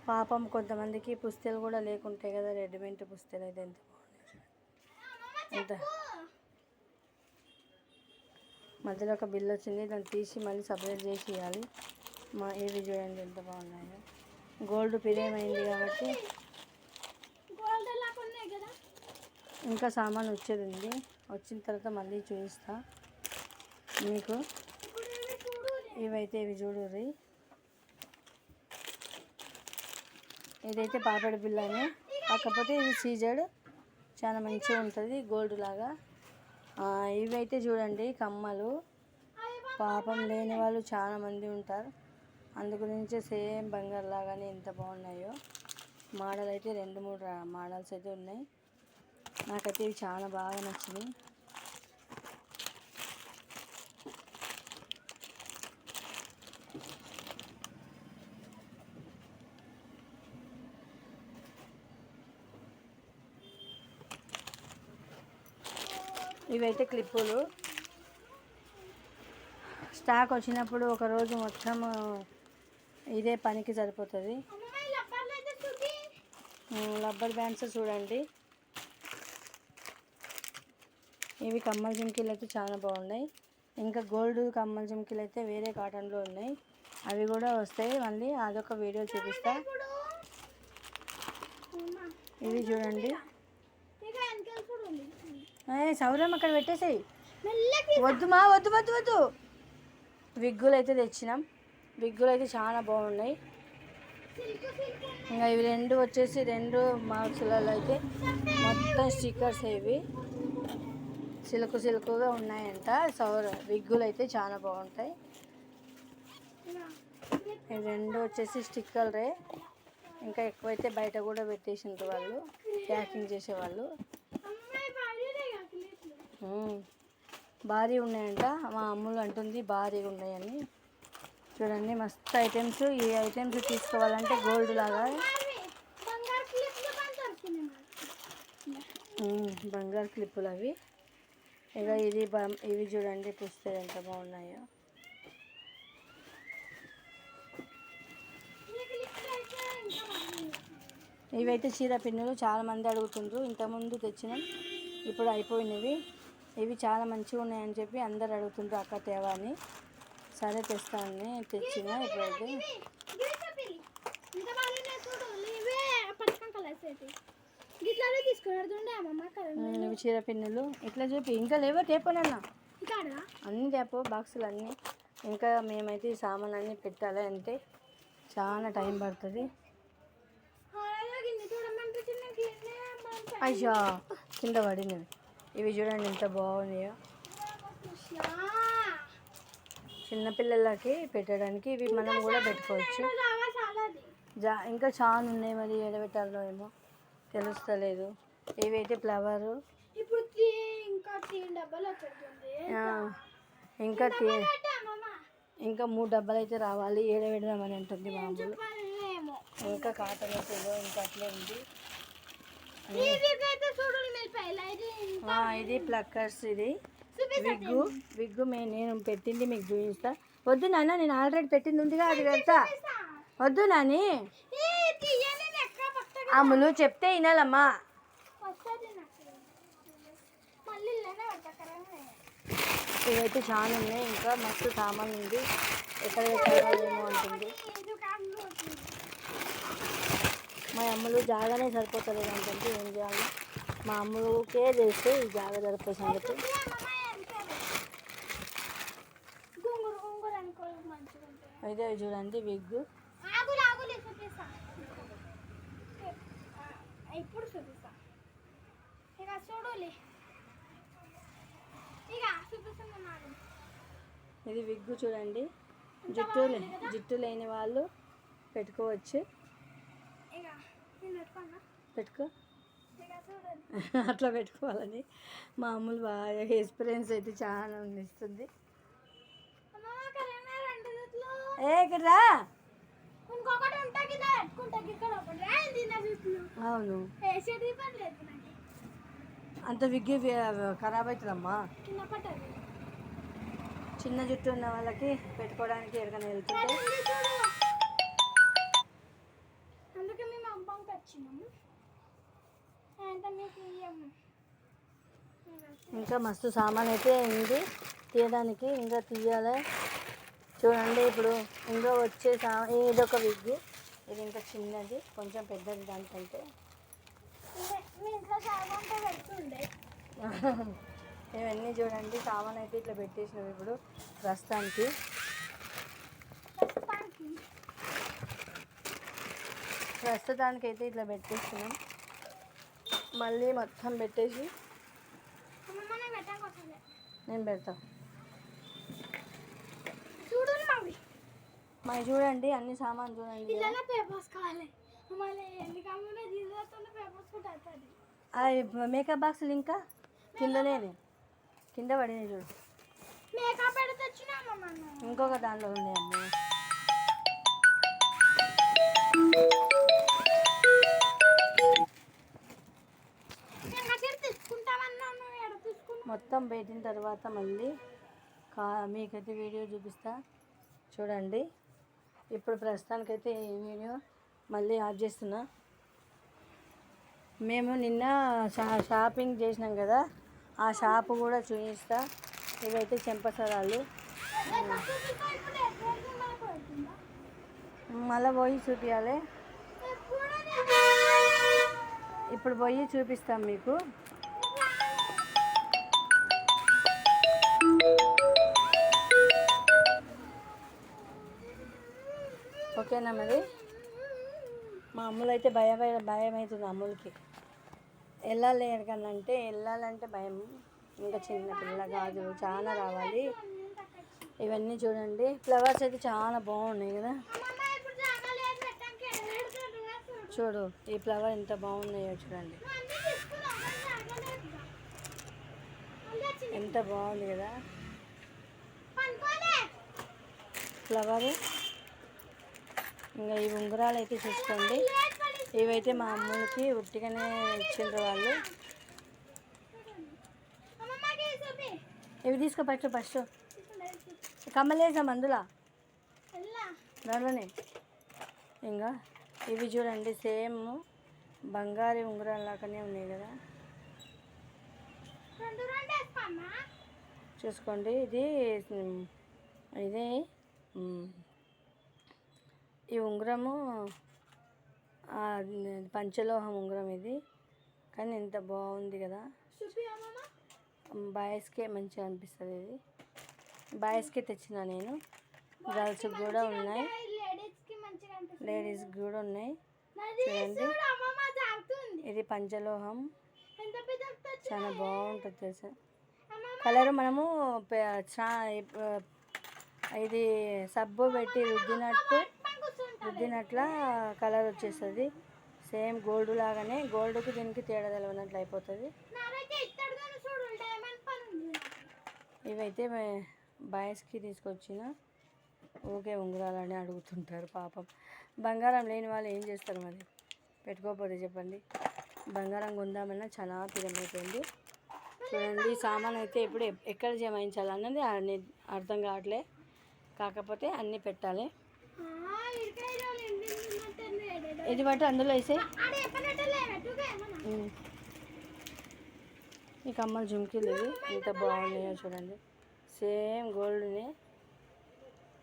పాపం కొంతమందికి పుస్తెలు కూడా లేకుంటాయి కదా, రెడీమేడ్ పుస్తెలు అయితే ఎంత బాగున్నాయి. ఎంత మధ్యలో ఒక బిల్ వచ్చింది, దాన్ని తీసి మళ్ళీ సపరేట్ చేసి ఇవ్వాలి. ఇవి చూడండి ఎంత బాగున్నాయో. గోల్డ్ పిరేమ్ అయింది కాబట్టి ఇంకా సామాన్ వచ్చేది ఉంది. వచ్చిన తర్వాత మళ్ళీ చూపిస్తా మీకు. ఇవి చూడుర్రి. ఇదైతే పాపడి బిల్లనే, కాకపోతే ఇది సీజెడ్, చాలా మంచిగా ఉంటుంది గోల్డ్ లాగా. ఇవైతే చూడండి కమ్మలు. పాపం లేని వాళ్ళు చాలా మంది ఉంటారు, అందుగురించి సేమ్ బంగారు లాగానే ఎంత బాగున్నాయో. మోడల్ అయితే 2-3 మోడల్స్ అయితే ఉన్నాయి. నాకైతే ఇవి చాలా బాగా నచ్చినాయి. ఇవైతే క్లిప్పులు. స్టాక్ వచ్చినప్పుడు ఒకరోజు మొత్తం ఇదే పనికి సరిపోతుంది. రబ్బర్ బ్యాండ్స్ చూడండి. ఇవి కమ్మల జుమ్కీలు అయితే చాలా బాగున్నాయి. ఇంకా గోల్డ్ కమ్మల జుమ్కీలు అయితే వేరే కాటన్లో ఉన్నాయి, అవి కూడా వస్తాయి. మళ్ళీ అదొక వీడియో చూపిస్తా. ఇవి చూడండి. సౌరం అక్కడ పెట్టేసాయి. వద్దుమా, వద్దు వద్దు వద్దు. విగ్గులు అయితే తెచ్చినాం. విగ్గులు అయితే చాలా బాగున్నాయి. ఇంకా ఇవి 2 వచ్చేసి 2 మార్క్స్లలో అయితే మొత్తం స్టిక్కర్స్. ఇవి సిల్క్గా ఉన్నాయంట. విగ్గులు అయితే చాలా బాగుంటాయి. ఇవి 2 వచ్చేసి స్టిక్కర్లే. ఇంకా ఎక్కువైతే బయట కూడా పెట్టేసిండ్రు వాళ్ళు, ప్యాకింగ్ చేసేవాళ్ళు. భారీ ఉన్నాయంట. మా అమ్ములు అంటుంది భారీగా ఉన్నాయని. చూడండి మస్తు ఐటమ్స్. ఈ ఐటమ్స్ తీసుకోవాలంటే గోల్డ్ లాగా బంగారు క్లిప్పులు అవి. ఇక ఇవి చూడండి పుస్తలు ఎంత బాగున్నాయో. ఇవైతే చీర పిన్నులు చాలా మంది అడుగుతుండ్రు. ఇంతకుముందు తెచ్చినాం, ఇప్పుడు అయిపోయినవి. ఇవి చాలా మంచిగా ఉన్నాయని చెప్పి అందరు అడుగుతుండ్రు, అక్క తేవా అని. సరే తెస్తానని తెచ్చిన. ఇప్పుడైతే ఇవి చీర పిన్నులు. ఇట్లా చెప్పి ఇంకా లేవో తేపోనన్నా, అన్నీ తేపో బాక్సులు అన్నీ. ఇంకా మేమైతే ఈ సామాన్ అన్నీ పెట్టాలి అంటే చాలా టైం పడుతుంది. అయ్యా కింద పడినవి. ఇవి చూడండి ఎంత బాగున్నాయో. చిన్నపిల్లలకి పెట్టడానికి ఇవి మనం కూడా పెట్టుకోవచ్చు. ఇంకా చాలా ఉన్నాయి, మరి ఎడబెట్టాలో ఏమో తెలుస్తలేదు. ఇవైతే ఫ్లవరు. ఇంకా 3 డబ్బాలు అయితే రావాలి, ఏడబెడదామని అంటుంది మామూలు. ఇంకా కాటన్ అయితే ఇంకా అట్లే ఉంది. ఇది ప్లక్కర్స్. ఇది విగ్గు నేను పెట్టింది మీకు చూపిస్తా. వద్దు నాన్న, నేను ఆల్రెడీ పెట్టింది ఉందిగా, అది పెడతా. వద్దు నాని, అమ్ములు చెప్తే వినాలమ్మా. ఇవైతే చాలా ఉన్నాయి, ఇంకా మస్తు సామాన్ ఉంది. ఎక్కడ పెట్టాలేమో అంటుంది. మా అమ్మలు జాగానే సరిపోతలేదు అంటే ఏం చేయాలి. మా అమ్మకే చేస్తే ఈ జాగా సరిపోయే సంగతి. అయితే చూడండి విగ్గు. ఇది విగ్గు చూడండి. జుట్టు లేని వాళ్ళు పెట్టుకోవచ్చు. పెట్టుకో, అట్లా పెట్టుకోవాలని మా అమ్ములు బాగా ఎక్స్పీరియన్స్ అయితే చాలా ఇస్తుంది. రా, అవును అంత విగ్గి ఖరాబ్ అవుతుందమ్మా. చిన్న జుట్టు ఉన్న వాళ్ళకి పెట్టుకోవడానికి ఎక్కడికైనా వెళ్తుంటే తెచ్చినాము. ఇంకా మస్తు సామాన్ అయితే ఉంది తీయడానికి, ఇంకా తీయాలి. చూడండి ఇప్పుడు ఇంకా వచ్చే ఇదొక విగ్, ఇది ఇంకా చిన్నది, కొంచెం పెద్దది దానికంటే. ఇవన్నీ చూడండి సామాన్ అయితే ఇట్లా పెట్టేసినాం ఇప్పుడు ప్రస్తుతానికి. అయితే ఇట్లా పెట్టేస్తున్నాం. మళ్ళీ మొత్తం పెట్టేసి నేను పెడతా. మరి చూడండి అన్ని సామాన్ చూడండి. మేకప్ బాక్సులు ఇంకా కిందనే కింద పడినాయి చూడు. ఇంకొక దానిలో ఉన్నాయమ్మా. మొత్తం పెట్టిన తర్వాత మళ్ళీ మీకైతే వీడియో చూపిస్తా చూడండి. ఇప్పుడు ప్రస్తుతానికైతే ఈ వీడియో మళ్ళీ ఆఫ్ చేస్తున్నా. మేము నిన్న షాపింగ్ చేసినాం కదా, ఆ షాపు కూడా చూపిస్తా. ఇవైతే చెంపసరాలు, మళ్ళీ పోయి చూపించాలి. ఇప్పుడు పోయి చూపిస్తాం మీకు. ఓకేనా? మరి మా అమ్ములు అయితే భయం అవుతుంది. అమ్ములకి వెళ్ళాలి ఎక్కడికనంటే, వెళ్ళాలంటే భయం. ఇంకా చిన్న పిల్ల కాదు, చాలా రావాలి. ఇవన్నీ చూడండి, ఫ్లవర్స్ అయితే చాలా బాగున్నాయి కదా. చూడు ఈ ఫ్లవర్ ఎంత బాగున్నాయో చూడండి, ఎంత బాగుంది కదా ఫ్లవర్. ఇంకా ఈ ఉంగరాలు అయితే చూసుకోండి, ఇవైతే మా అమ్ములకి ఉట్టిగానే ఇచ్చిండ్రు వాళ్ళు. ఇవి తీసుకో ఫస్ట్ కమ్మలేసాం అందులో దాంట్లోనే. ఇంకా ఇవి చూడండి సేమ్ బంగారు ఉంగరాలు లాగానే ఉన్నాయి కదా, చూసుకోండి. ఇది ఈ ఉంగరము పంచలోహం ఉంగరం ఇది, కానీ ఎంత బాగుంది కదా. బాయ్స్కే మంచిగా అనిపిస్తుంది. ఇది బాయ్స్కే తెచ్చిన నేను, గర్ల్స్కి కూడా ఉన్నాయి, లేడీస్కి కూడా ఉన్నాయి. చూడండి ఇది పంచలోహం, చాలా బాగుంటుంది తెలుసా కలరు. మనము ఇది సబ్బు పెట్టి రుద్దినట్ల కలర్ వచ్చేస్తుంది. సేమ్ గోల్డ్ లాగానే, గోల్డ్కి దీనికి తేడా తెలవనట్లు అయిపోతుంది. ఇవైతే బాయ్స్కి తీసుకొచ్చిన ఓకే ఉంగరాలని అడుగుతుంటారు పాపం. బంగారం లేని వాళ్ళు ఏం చేస్తారు మరి, పెట్టుకోకపోతే చెప్పండి. బంగారం కొందామన్నా చాలా పిరమైపోయింది. చూడండి సామాన్ అయితే ఇప్పుడు ఎక్కడ జమాయించాలన్నది అర్థం కావట్లే, కాకపోతే అన్నీ పెట్టాలి. ఇది బట్టి అందులో వేసే ఈ కమ్మలు జుంకీలు ఇవి ఎంత బాగున్నాయో చూడండి, సేమ్ గోల్డ్ని.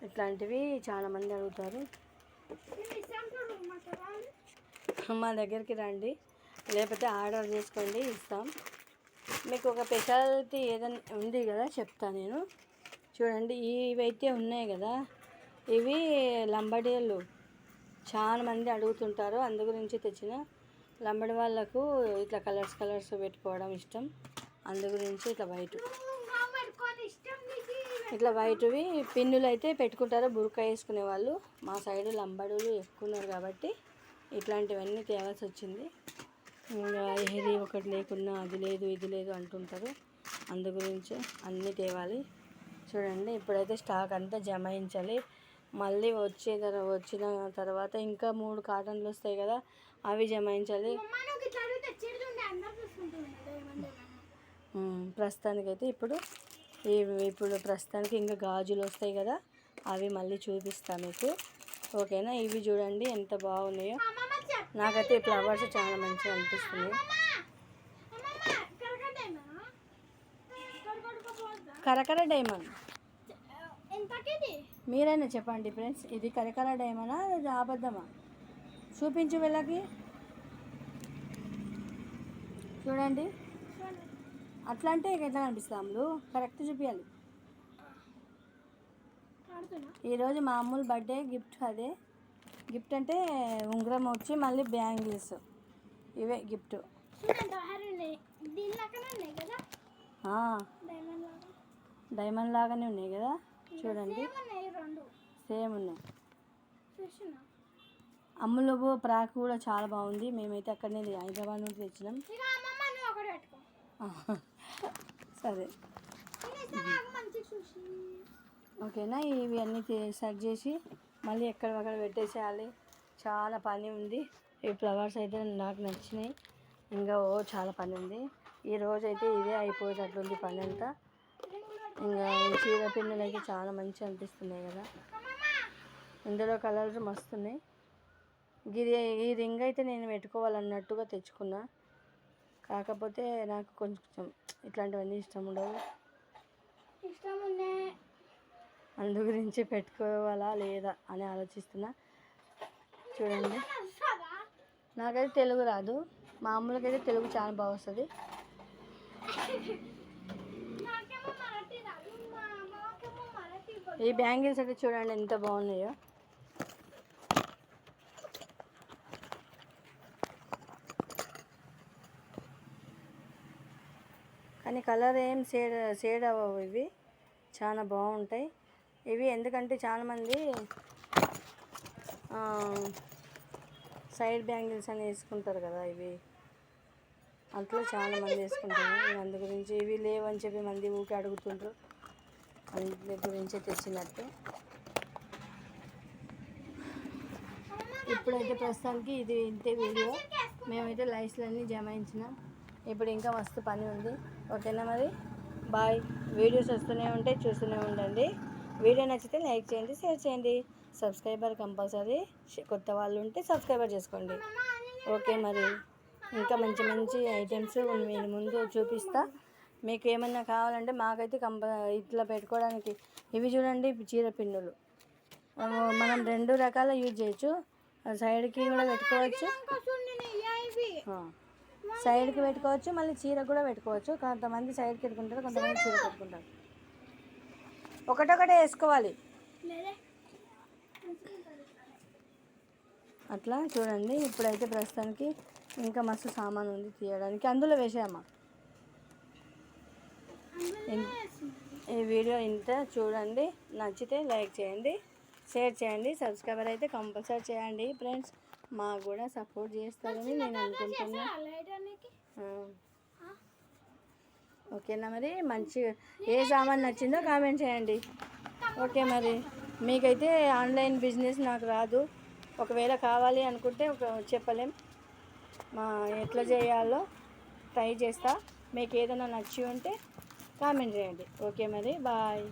ఇట్లాంటివి చాలామంది అడుగుతారు. మా దగ్గరికి రండి, లేకపోతే ఆర్డర్ చేసుకోండి, ఇస్తాం. మీకు ఒక స్పెషాలిటీ ఏదైనా ఉంది కదా చెప్తా నేను. చూడండి ఇవైతే ఉన్నాయి కదా, ఇవి లంబడీలు చాలా మంది అడుగుతుంటారు, అందు గురించి తెచ్చిన. లంబడి వాళ్ళకు ఇట్లా కలర్స్ పెట్టుకోవడం ఇష్టం, అందు గురించి ఇట్లా వైట్వి పిన్నులు అయితే పెట్టుకుంటారు బుర్కా వేసుకునే వాళ్ళు. మా సైడు లంబడులు ఎక్కువ ఉన్నారు కాబట్టి ఇట్లాంటివన్నీ తేవాల్సి వచ్చింది. ఇది ఒకటి లేకున్నా అది లేదు ఇది లేదు అంటుంటారు, అందు గురించి అన్నీ తేవాలి. చూడండి ఇప్పుడైతే స్టాక్ అంతా జమాయించాలి. మళ్ళీ వచ్చిన తర్వాత ఇంకా 3 కాటన్లు వస్తాయి కదా, అవి జమాయించాలి. ప్రస్తుతానికైతే ఇప్పుడు ప్రస్తుతానికి ఇంకా గాజులు వస్తాయి కదా, అవి మళ్ళీ చూపిస్తాను మీకు. ఓకేనా? ఇవి చూడండి ఎంత బాగున్నాయో. నాకైతే ఈ ఫ్లవర్స్ చాలా మంచిగా అనిపిస్తుంది. కరకర డైమండ్ మీరైనా చెప్పండి ఫ్రెండ్స్, ఇది కరకర డైమండా ఇది అబద్ధమా? చూపించు వెళ్ళకి. చూడండి, అట్లా అంటే ఎట్లా కనిపిస్తాము? కరెక్ట్ చూపించాలి. ఈరోజు మా అమ్ముల బర్త్డే గిఫ్ట్. అదే గిఫ్ట్ అంటే ఉంగరం వచ్చి మళ్ళీ బ్యాంగిల్స్, ఇవే గిఫ్ట్. డైమండ్ లాగానే ఉన్నాయి కదా, చూడండి సేమ్ ఉన్నాయి. అమ్ముల ప్రాక్ కూడా చాలా బాగుంది. మేమైతే అక్కడనే హైదరాబాద్ నుండి తెచ్చినాం. సరే ఓకేనా. ఇవి అన్నీ సెట్ చేసి మళ్ళీ ఎక్కడక్కడ పెట్టేసేయాలి. చాలా పని ఉంది. ఈ ఫ్లవర్స్ అయితే నాకు నచ్చినాయి. ఇంకా చాలా పని ఉంది. ఈరోజు అయితే ఇదే అయిపోయేటట్లుంది పని అంతా. ఇంకా ఈ చీర పిన్నులు అయితే చాలా మంచిగా అనిపిస్తున్నాయి కదా. ఇందులో కలర్స్ మస్తున్నాయి. ఈ రింగ్ అయితే నేను పెట్టుకోవాలన్నట్టుగా తెచ్చుకున్నా. కాకపోతే నాకు కొంచెం ఇట్లాంటివన్నీ ఇష్టం ఉండవు. అందు గురించి పెట్టుకోవాలా లేదా అని ఆలోచిస్తున్నా. చూడండి, నాకైతే తెలుగు రాదు. మామూలుగా తెలుగు చాలా బాగా వస్తుంది. ఈ బ్యాంగిల్స్ అయితే చూడండి ఎంత బాగున్నాయో. కానీ కలర్ ఏం షేడ్ అవ్వవు. ఇవి చాలా బాగుంటాయి. ఇవి ఎందుకంటే చాలామంది సైడ్ బ్యాంగిల్స్ అని వేసుకుంటారు కదా, ఇవి అట్లా చాలామంది వేసుకుంటారు. అందు గురించి ఇవి లేవని చెప్పి మంది ఊరికి అడుగుతుంటారు. అందు గురించి తెచ్చినట్టు. ఇప్పుడైతే ప్రస్తుతానికి ఇది ఇంతే వీడియో. మేమైతే లైట్స్లన్నీ జమాయించినాం. ఇప్పుడు ఇంకా మస్తు పని ఉంది. ఓకేనా మరి, బాయ్. వీడియోస్ వస్తూనే ఉంటాయి, చూస్తూనే ఉండండి. వీడియో నచ్చితే లైక్ చేయండి, షేర్ చేయండి. సబ్స్క్రైబర్ కంపల్సరీ, కొత్త వాళ్ళు ఉంటే సబ్స్క్రైబర్ చేసుకోండి. ఓకే మరి, ఇంకా మంచి మంచి ఐటమ్స్ నేను ముందు చూపిస్తా. మీకు ఏమన్నా కావాలంటే మాకైతే ఇట్లా పెట్టుకోవడానికి ఇవి చూడండి, చీర పిన్నులు. మనం 2 రకాల యూజ్ చేయొచ్చు. సైడ్కి కూడా పెట్టుకోవచ్చు, సైడ్కి పెట్టుకోవచ్చు, మళ్ళీ చీర కూడా పెట్టుకోవచ్చు. కొంతమంది సైడ్కి పెట్టుకుంటారు, కొంతమంది చీర పెట్టుకుంటారు. ఒకటొకటే వేసుకోవాలి అట్లా. చూడండి, ఇప్పుడైతే ప్రస్తుతానికి ఇంకా మస్తు సామాన్ ఉంది తీయడానికి. అందులో వేసామా. ఈ వీడియో ఇంత చూడండి, నచ్చితే లైక్ చేయండి, షేర్ చేయండి, సబ్స్క్రైబర్ అయితే కంపల్సరీ చేయండి ఫ్రెండ్స్. మాకు కూడా సపోర్ట్ చేస్తారని నేను అనుకుంటున్నా. ఓకేనా మరి, మంచిగా ఏ సామాన్ నచ్చిందో కామెంట్ చేయండి. ఓకే మరి, మీకైతే ఆన్లైన్ బిజినెస్ నాకు రాదు. ఒకవేళ కావాలి అనుకుంటే చెప్పలేం. ఎట్లా చేయాలో ట్రై చేస్తా. మీకు ఏదైనా నచ్చి ఉంటే కామెంట్ చేయండి. ఓకే మరి, బాయ్.